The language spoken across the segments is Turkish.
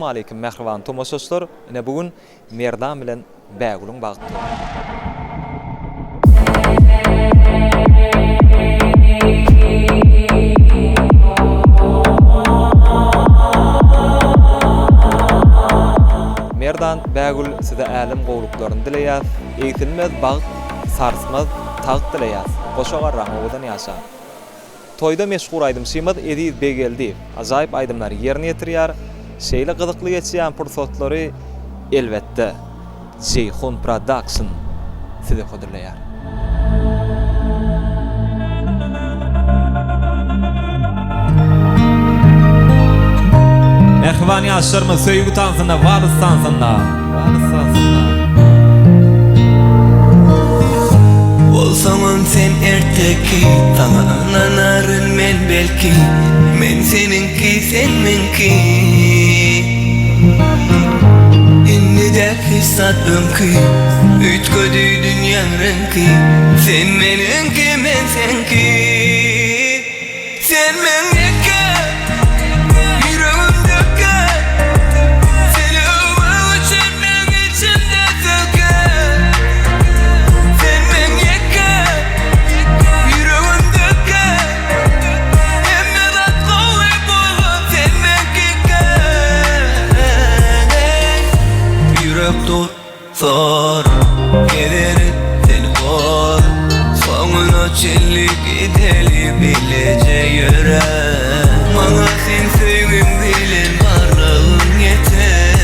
Assalamu alaykum mehriban tomoşaçlar. Ine bugün Merdan bilen Bägulun bagty. Merdan Bägul size älim gowluklaryny dileýär. Eýtilmez bagyt, sarsmaz tagyt dileýär. Goşagar rahmadan ýaşa. Toyda meşgul aýdym şymat Ediz begeldi. Ajaýyp aýdymlar ýerine ýetirýär. Şeýle gyzykly geçýän pursatlary elbetde Ceyhun Production size hodirleýär. Mehriban ýaşlarymyz söýgü tansynda, walys tansynda. Olsamam sen erteki, sana ananarın men belki. Men seninki, sen menki. Inni de hissatım ki, ütködü dünyanın renki. Sen meninki, men senki. Sen menki, yüreğimdeki. Seni ömür için ben içimde söker. Sen menki, yüreğimdeki. Emme de kuvvet bulun, sen menki. Yürek dur, sor, gelirim seni kor. Sonuna çellik gideli bilece yürek. Bana sen sevgim bilen varlığın yeter.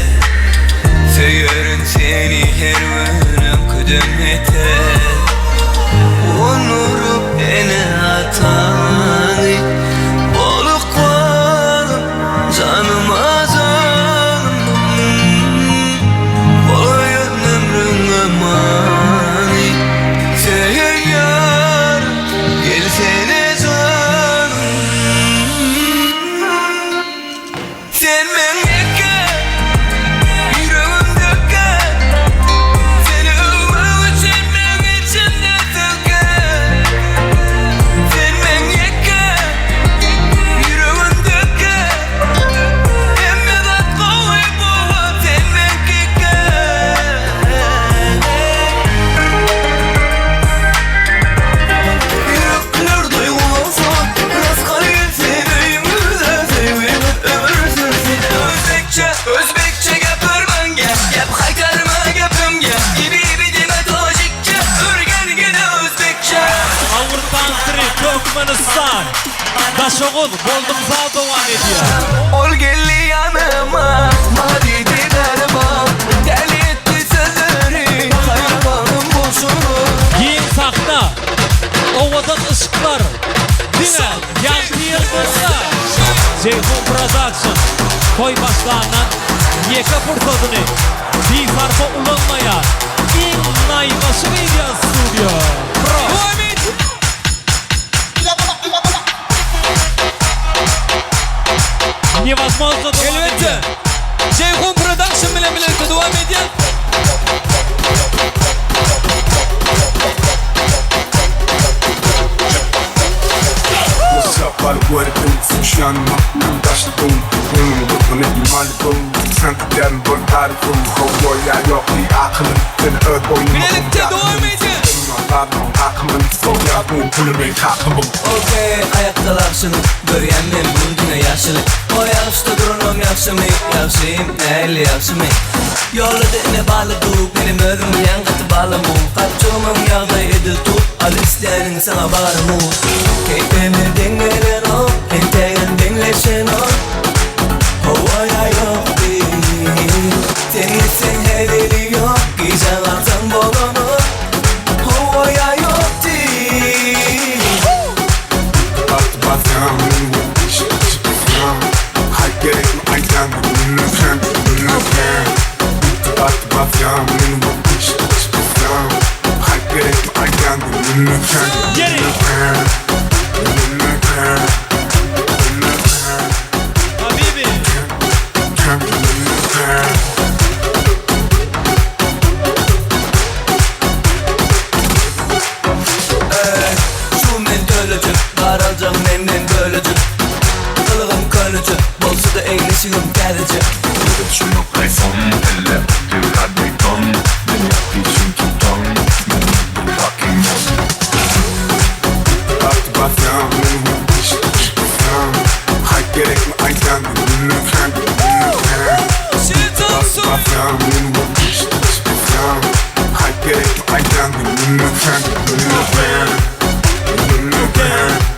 Söylerim seni her günüm kudüm yeter. Onurup beni atanı balık varım canıma canım. Bayan ömrün amanı sen yar gelsene canım. Sen meneke yüreğimdeki. Seni ömür için ben içimde söker. Sen meneke yüreğimdeki. Emme de kuvvet bulun, sen meneke. Yürekler duygulansa, biraz karayım seveyimde. Seveyim ömürsün seni özbekçe. Özbekçe gapirmen gap haytarma gapimge. İbi deme tojikçe, örgen gene özbekçe. Avrupan Street, Turkmenistan. Daşoğul, boldum sağ devam ediyor. Ol gelli yanıma, madidi derman. Deli etti sözleri, hayvanım boşunu. Giyin sakna, ovadan ışıklar. Dine, yankı yıldızda. Ceyhun Production, koy başlarından yeka fırsatını. Bir farka ulanmayan, İnnaybaşı Media Studio. Pro. Невозможно devam ediyor. Ceyhun Production bilen birlikte devam ediyor. What's up, all the what it do? Suç yanıma, taşlı kum. Bunu Malibu, sen giderim böyle tarifu. Kovboy ya yok bir aklım. Seni öt boyunma. Birlikte devam ediyor. Aklımın sol yapın, kulübeyi takımım. Okey, ayaktalar şunu. Görýänmen bundine yaşını. O yaşta durunom yaşımı. Yaşayım, neyli yaşımı. Yolladı ne bağladı. Benim özüm bilen katı bağlamı. Kaççığımın yağda yedi tut. Al isteyenin sana bağırımı. Keyfimi dengelen o. Enteyen dengleşen o. Havaya yok değil. Temizsin her eli yok. Giyeceksin alsan bolonu. Havaya yok değil. Bastı basyan, çıkısyan. Hayt gerek mi aydan, ünlüken. Bastı basyan, çıkısyan. Hayt gerek mi aydan, ünlüken. Habibi. Şu men dölücü, daralacağım memnun bölücü. Kılığım könücü, bolsa da eğleşirim gelici. Benim bu işte istifam Hype gerekli aydan Ünlü fen Ünlü ben Ünlü ben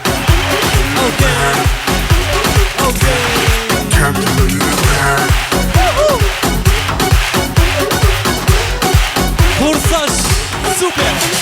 Kendim ünlü ben Kursaç. Super.